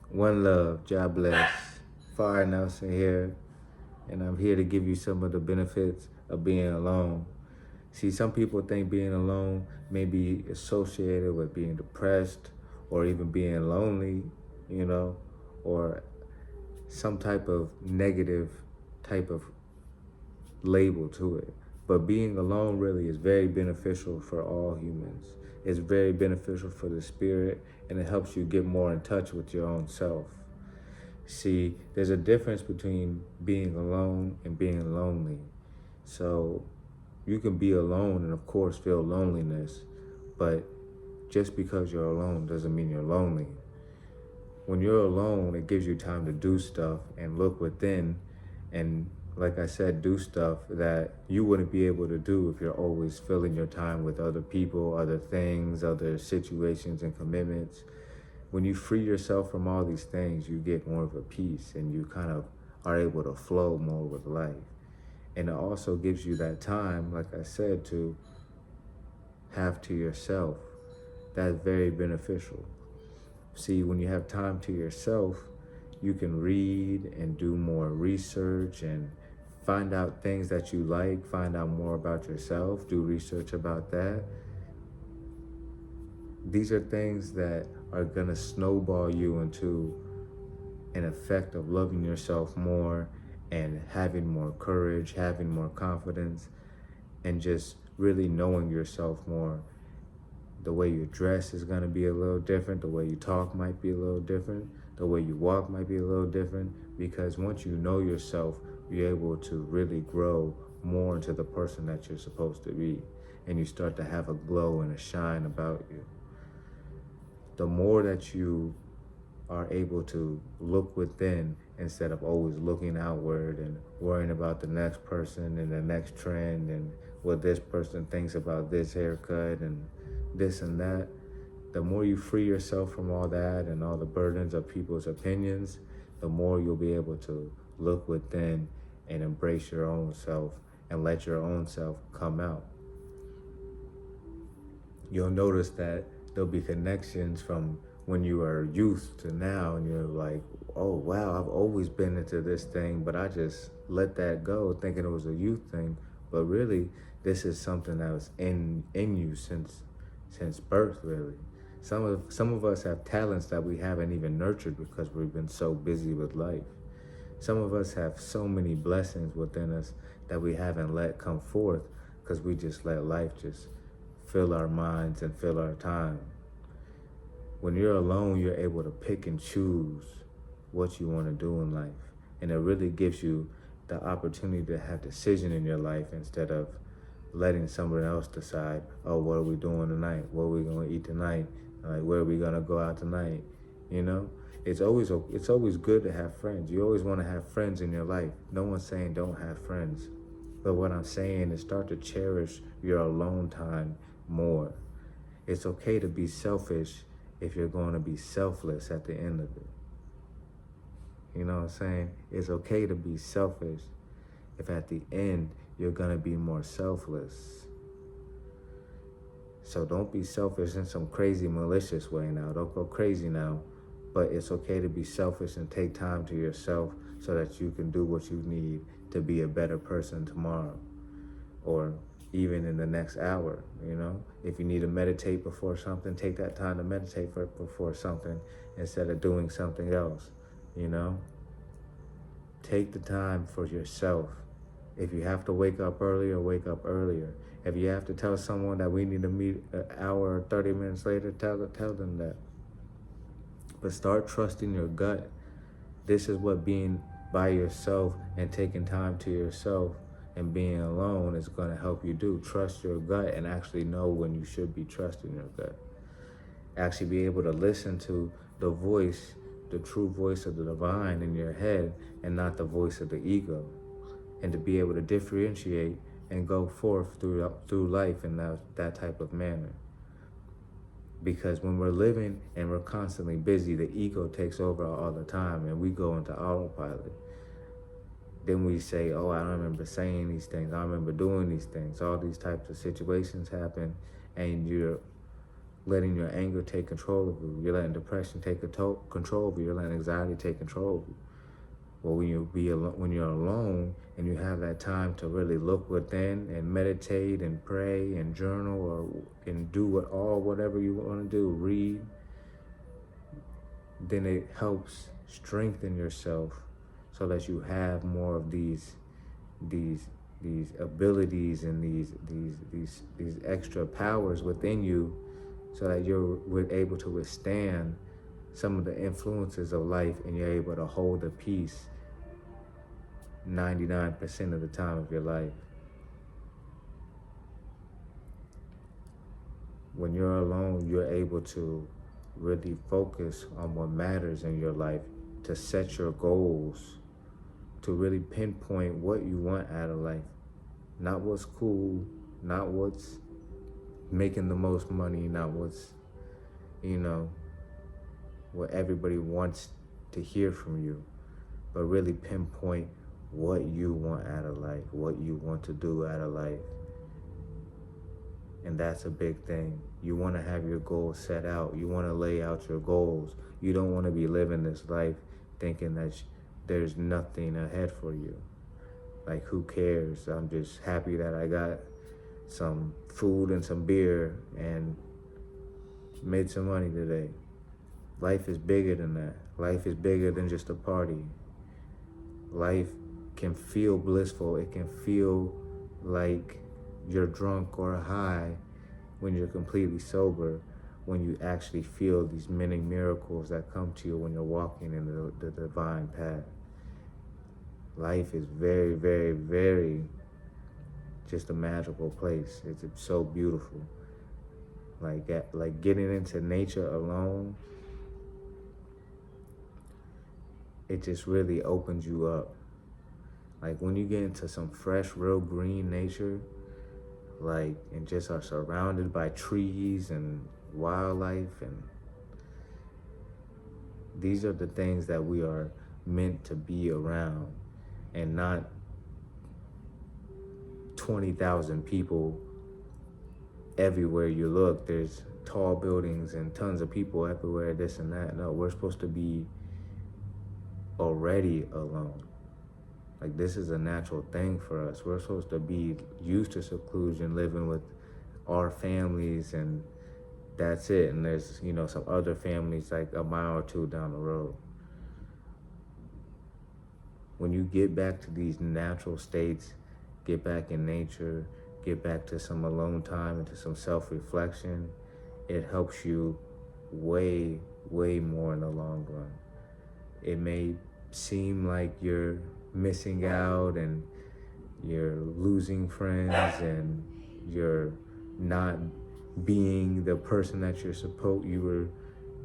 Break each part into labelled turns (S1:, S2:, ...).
S1: One love, God bless. Fire Nelson here, and I'm here to give you some of the benefits of being alone. See, some people think being alone may be associated with being depressed or even being lonely, you know, or some type of negative type of label to it. But being alone really is very beneficial for all humans. It's very beneficial for the spirit, and it helps you get more in touch with your own self. See, there's a difference between being alone and being lonely. So you can be alone and, of course, feel loneliness, but just because you're alone doesn't mean you're lonely. When you're alone, it gives you time to do stuff and look within and, like I said, do stuff that you wouldn't be able to do if you're always filling your time with other people, other things, other situations and commitments. When you free yourself from all these things, you get more of a peace and you kind of are able to flow more with life. And it also gives you that time, like I said, to have to yourself. That's very beneficial. See, when you have time to yourself, you can read and do more research and find out things that you like, find out more about yourself, do research about that. These are things that are gonna snowball you into an effect of loving yourself more and having more courage, having more confidence, and just really knowing yourself more. The way you dress is going to be a little different. The way you talk might be a little different. The way you walk might be a little different. Because once you know yourself, you're able to really grow more into the person that you're supposed to be. And you start to have a glow and a shine about you. The more that you are able to look within instead of always looking outward and worrying about the next person and the next trend and what this person thinks about this haircut and this and that, the more you free yourself from all that and all the burdens of people's opinions, the more you'll be able to look within and embrace your own self and let your own self come out. You'll notice that there'll be connections from when you were youth to now, and you're like, oh wow, I've always been into this thing, but I just let that go thinking it was a youth thing. But really, this is something that was in you since birth, really. Some of us have talents that we haven't even nurtured because we've been so busy with life. Some of us have so many blessings within us that we haven't let come forth because we just let life just fill our minds and fill our time. When you're alone, you're able to pick and choose what you want to do in life. And it really gives you the opportunity to have decision in your life instead of letting someone else decide, oh, what are we doing tonight? What are we going to eat tonight? Like, where are we going to go out tonight? You know, it's always good to have friends. You always want to have friends in your life. No one's saying don't have friends. But what I'm saying is start to cherish your alone time more. It's okay to be selfish if you're going to be selfless at the end of it. You know what I'm saying? It's okay to be selfish if at the end you're going to be more selfless. So don't be selfish in some crazy malicious way now. Don't go crazy now. But it's okay to be selfish and take time to yourself so that you can do what you need to be a better person tomorrow or even in the next hour. You know, if you need to meditate before something, take that time to meditate before something instead of doing something else. You know, take the time for yourself. If you have to wake up earlier, wake up earlier. If you have to tell someone that we need to meet an hour or 30 minutes later, tell them that. But start trusting your gut. This is what being by yourself and taking time to yourself and being alone is going to help you do. Trust your gut and actually know when you should be trusting your gut. Actually be able to listen to the voice, the true voice of the divine in your head and not the voice of the ego. And to be able to differentiate and go forth through life in that type of manner. Because when we're living and we're constantly busy, the ego takes over all the time and we go into autopilot. Then we say, oh, I don't remember saying these things. I remember doing these things. All these types of situations happen and you're letting your anger take control of you. You're letting depression take control of you. You're letting anxiety take control of you. Well, when you're alone and you have that time to really look within and meditate and pray and journal and do whatever you want to do, read, then it helps strengthen yourself so that you have more of these abilities and these extra powers within you, so that you're able to withstand some of the influences of life, and you're able to hold the peace 99% of the time of your life. When you're alone, you're able to really focus on what matters in your life, to set your goals, to really pinpoint what you want out of life. Not what's cool, not what's making the most money, not what's, what everybody wants to hear from you, but really pinpoint what you want out of life, what you want to do out of life. And that's a big thing. You want to have your goals set out. You want to lay out your goals. You don't want to be living this life thinking that there's nothing ahead for you. Like, who cares? I'm just happy that I got some food and some beer and made some money today. Life is bigger than that. Life is bigger than just a party. Life can feel blissful. It can feel like you're drunk or high when you're completely sober, when you actually feel these many miracles that come to you when you're walking in the divine path. Life is very, very, very just a magical place. It's so beautiful. Like getting into nature alone, it just really opens you up. Like when you get into some fresh, real green nature, and just are surrounded by trees and wildlife, and these are the things that we are meant to be around, and not 20,000 people everywhere you look. There's tall buildings and tons of people everywhere, this and that. No, we're supposed to be already alone. Like, this is a natural thing for us. We're supposed to be used to seclusion, living with our families, and that's it. And there's, some other families like a mile or two down the road. When you get back to these natural states, get back in nature, get back to some alone time and to some self-reflection, it helps you way, way more in the long run. It may seem like you're missing out and you're losing friends and you're not being the person that you were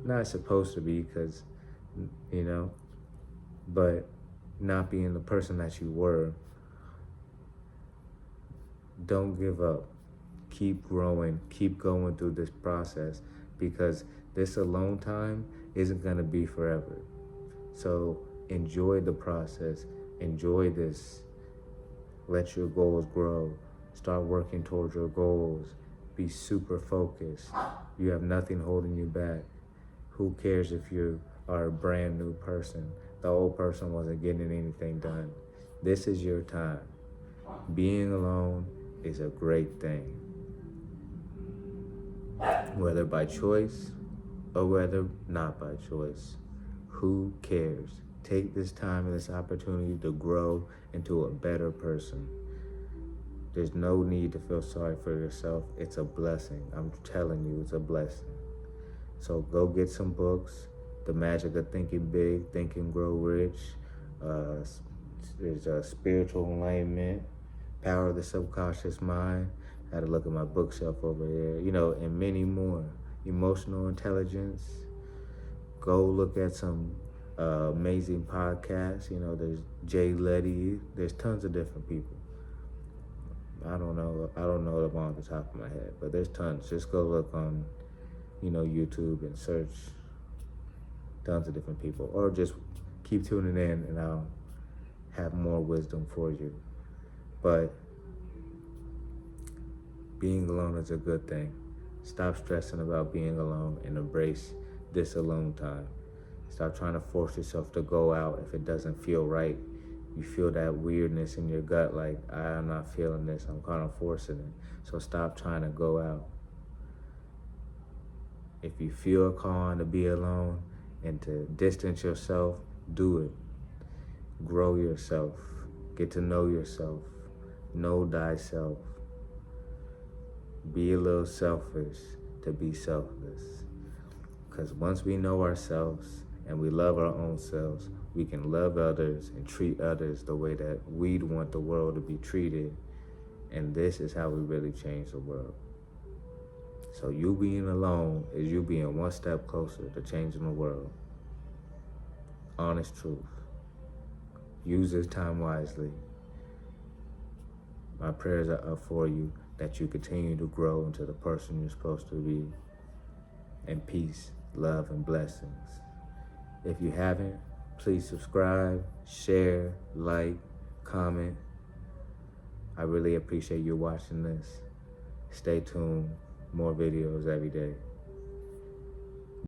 S1: not supposed to be, because but not being the person that you were. Don't give up. Keep growing. Keep going through this process, because this alone time isn't going to be forever. So enjoy the process. Enjoy this. Let your goals grow. Start working towards your goals. Be super focused. You have nothing holding you back. Who cares if you are a brand new person? The old person wasn't getting anything done. This is your time. Being alone is a great thing. Whether by choice or whether not by choice. Who cares? Take this time and this opportunity to grow into a better person. There's no need to feel sorry for yourself. It's a blessing. I'm telling you, it's a blessing. So go get some books. The Magic of Thinking Big, Think and Grow Rich. There's a Spiritual Enlightenment, Power of the Subconscious Mind. I had to look at my bookshelf over here, and many more. Emotional Intelligence. Go look at some amazing podcasts. There's Jay Letty. There's tons of different people. I don't know them all off the top of my head, but there's tons. Just go look on, YouTube and search tons of different people, or just keep tuning in and I'll have more wisdom for you. But being alone is a good thing. Stop stressing about being alone and embrace this alone time. Stop trying to force yourself to go out if it doesn't feel right. You feel that weirdness in your gut, like, I'm not feeling this, I'm kind of forcing it. So stop trying to go out. If you feel a call to be alone and to distance yourself, do it. Grow yourself. Get to know yourself. Know thyself. Be a little selfish to be selfless. Because once we know ourselves and we love our own selves, we can love others and treat others the way that we'd want the world to be treated. And this is how we really change the world. So you being alone is you being one step closer to changing the world. Honest truth. Use this time wisely. My prayers are up for you that you continue to grow into the person you're supposed to be. And peace, love, and blessings. If you haven't, please subscribe, share, like, comment. I really appreciate you watching this. Stay tuned. More videos every day.